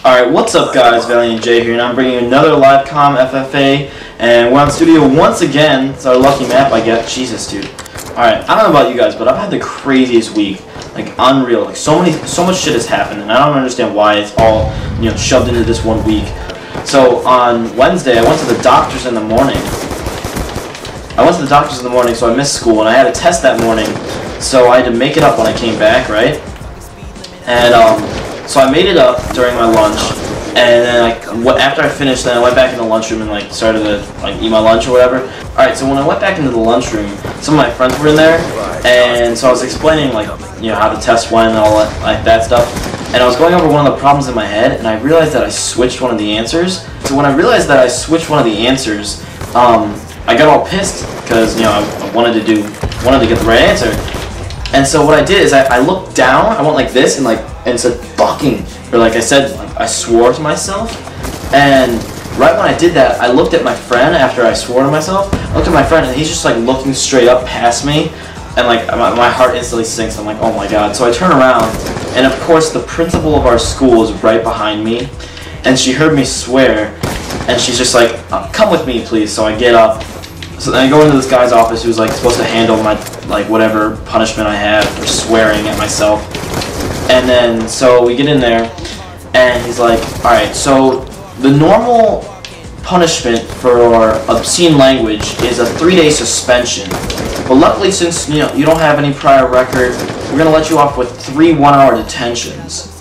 Alright, what's up guys, Valiant J here, and I'm bringing you another live comm FFA, and we're on studio once again. It's our lucky map, I guess. Jesus, dude. Alright, I don't know about you guys, but I've had the craziest week. Like, unreal. Like, so much shit has happened, and I don't understand why it's all, shoved into this one week. So, on Wednesday, I went to the doctor's in the morning. So I missed school, and I had a test that morning, so I had to make it up when I came back, right? And, so I made it up during my lunch, and then after I finished, then I went back in the lunchroom and started to eat my lunch or whatever. Alright, so when I went back into the lunchroom, some of my friends were in there, and so I was explaining how the test went and all that stuff. And I was going over one of the problems in my head, and I realized that I switched one of the answers. So when I realized that I switched one of the answers, I got all pissed because I wanted to get the right answer. And so what I did is I looked down, I went like this and said fucking, or I swore to myself. And right when I did that, I looked at my friend after I swore to myself. I looked at my friend and he's just looking straight up past me, and my heart instantly sinks. I'm like, oh my god. So I turn around, and of course the principal of our school is right behind me, and she heard me swear, and she's just like, come with me please. So I get up. So then I go into this guy's office who's supposed to handle my whatever punishment I have for swearing at myself. And then so we get in there, and he's like, alright, so the normal punishment for obscene language is a 3-day suspension. But luckily, since you don't have any prior record, we're gonna let you off with 3 one-hour detentions.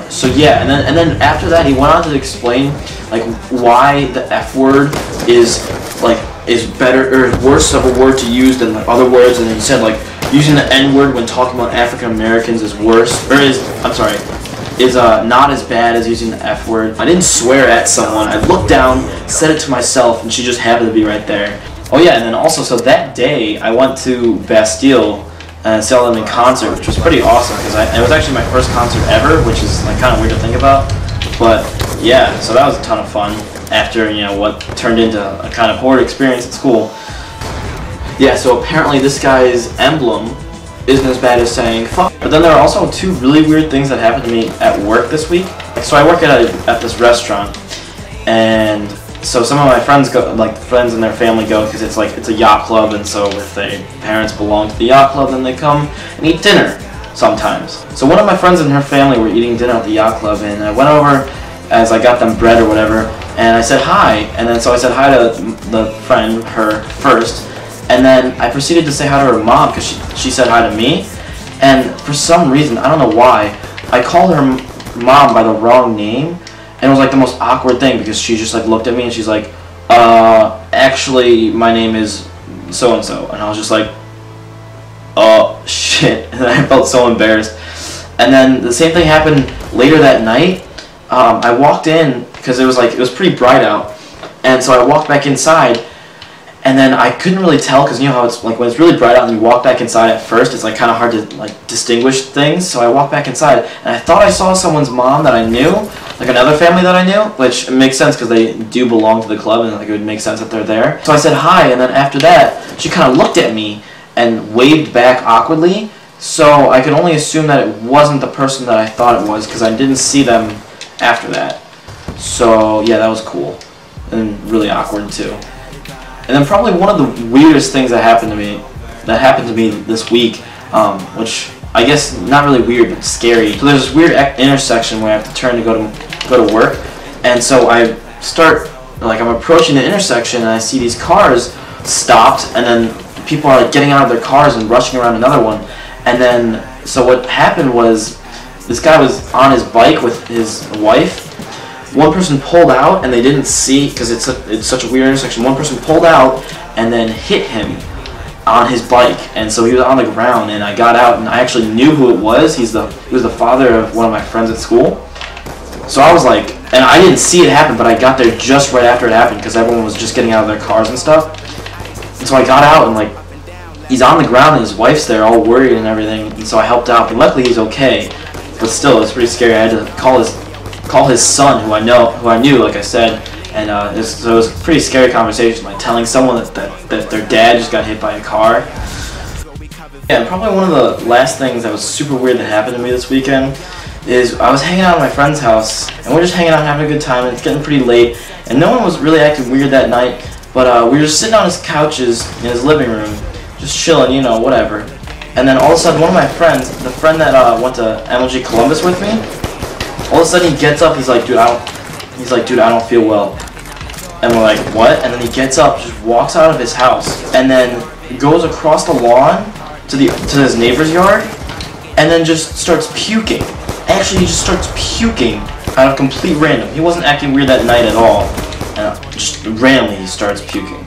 So yeah, and then after that he went on to explain why the F word is better or worse of a word to use than other words, and then he said using the N word when talking about African Americans is worse, or is not as bad as using the F word. I didn't swear at someone. I looked down, said it to myself, and she just happened to be right there. Oh yeah, and then also, so that day I went to Bastille and saw them in concert, which was pretty awesome because it was actually my first concert ever, which is kind of weird to think about. But yeah, so that was a ton of fun after what turned into a kind of horrid experience at school. Yeah, so apparently this guy's emblem isn't as bad as saying fuck. But then there are also 2 really weird things that happened to me at work this week. So I work at this restaurant, and so some of my friends go, friends and their family go because it's a yacht club, and so if their parents belong to the yacht club, then they come and eat dinner sometimes. So one of my friends and her family were eating dinner at the yacht club, and I went over as I got them bread or whatever, and I said hi, and then so I said hi to the friend, her first, and then I proceeded to say hi to her mom because she said hi to me, and for some reason, I don't know why, I called her mom by the wrong name, and it was the most awkward thing because she just looked at me and she's like, actually my name is so-and-so, and I was just like, oh shit, and I felt so embarrassed. And then the same thing happened later that night. I walked in because it was pretty bright out, and so I walked back inside, and then I couldn't really tell because you know how it's when it's really bright out and you walk back inside at first, it's kind of hard to distinguish things. So I walked back inside and I thought I saw someone's mom that I knew, another family that I knew, which makes sense because they do belong to the club, and it would make sense that they're there. So I said hi, and then after that she kind of looked at me and waved back awkwardly, so I could only assume that it wasn't the person that I thought it was because I didn't see them after that. So yeah, that was cool and really awkward too. And then probably one of the weirdest things that happened to me this week, which I guess not really weird but scary. So there's this weird intersection where I have to turn to go to work, and so I start I'm approaching the intersection and I see these cars stopped, and then people are getting out of their cars and rushing around another one. And then so what happened was this guy was on his bike with his wife. One person pulled out and they didn't see because it's such a weird intersection. One person pulled out and then hit him on his bike, and so he was on the ground. And I got out and I actually knew who it was. He was the father of one of my friends at school. So I was and I didn't see it happen, but I got there just right after it happened because everyone was just getting out of their cars and stuff. And so I got out and he's on the ground and his wife's there all worried and everything. And so I helped out, but luckily he's okay. But still, it was pretty scary. I had to call his son, who I knew, like I said, and so it was a pretty scary conversation, telling someone that their dad just got hit by a car. Yeah, and probably one of the last things that was super weird that happened to me this weekend is I was hanging out at my friend's house, and we're just hanging out having a good time, and it's getting pretty late, and no one was really acting weird that night, but we were just sitting on his couches in his living room, just chilling, you know, whatever. And then all of a sudden, one of my friends, the friend that went to MLG Columbus with me, all of a sudden he gets up, he's like, dude, I don't feel well. And we're like, what? And then he gets up, just walks out of his house, and then goes across the lawn to his neighbor's yard, and then just starts puking. Actually, he just starts puking out of complete random. He wasn't acting weird that night at all, and just randomly he starts puking.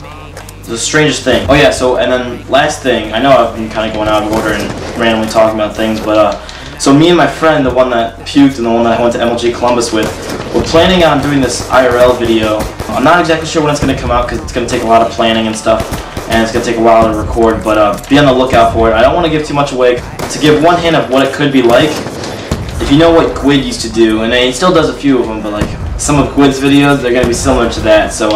It's the strangest thing. Oh yeah, so, and then last thing, I know I've been kind of going out of order and randomly talking about things, but so me and my friend, the one that puked and the one that I went to MLG Columbus with, we're planning on doing this IRL video. I'm not exactly sure when it's going to come out because it's going to take a lot of planning and stuff, and it's going to take a while to record, but be on the lookout for it. I don't want to give too much away. To give one hint of what it could be like, if you know what Gwyd used to do, and he still does a few of them, but like some of Gwyd's videos, they're going to be similar to that, so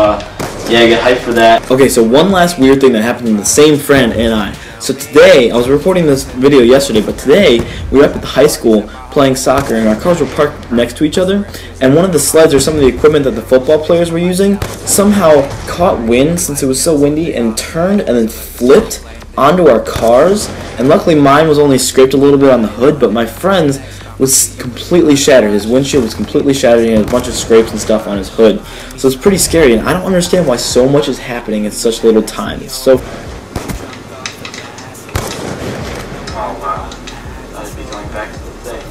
yeah, get hyped for that. Okay, so one last weird thing that happened to the same friend and I. So today, I was recording this video yesterday, but today we were up at the high school playing soccer, and our cars were parked next to each other, and one of the sleds or some of the equipment that the football players were using somehow caught wind since it was so windy and turned and then flipped onto our cars, and luckily mine was only scraped a little bit on the hood, but my friend's was completely shattered. His windshield was completely shattered, and he had a bunch of scrapes and stuff on his hood. So it's pretty scary, and I don't understand why so much is happening in such little time. It's so... Oh wow, I'd be going back to the thing.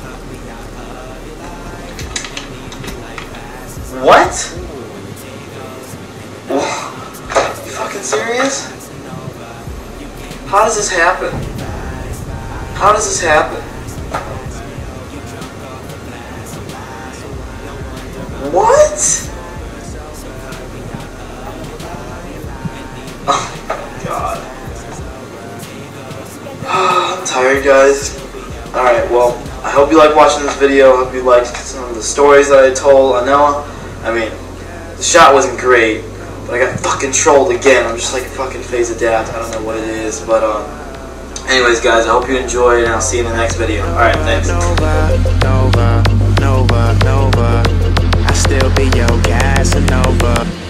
What? Oh, you fucking serious? How does this happen? How does this happen? What? Oh my god. I'm tired, guys. Alright, well, I hope you like watching this video. I hope you liked some of the stories that I told. I mean, the shot wasn't great, but I got fucking trolled again. I'm just like fucking phase adapt. I don't know what it is, but anyways, guys, I hope you enjoyed, and I'll see you in the next video. Alright, thanks. Nova, I still be your Casanova.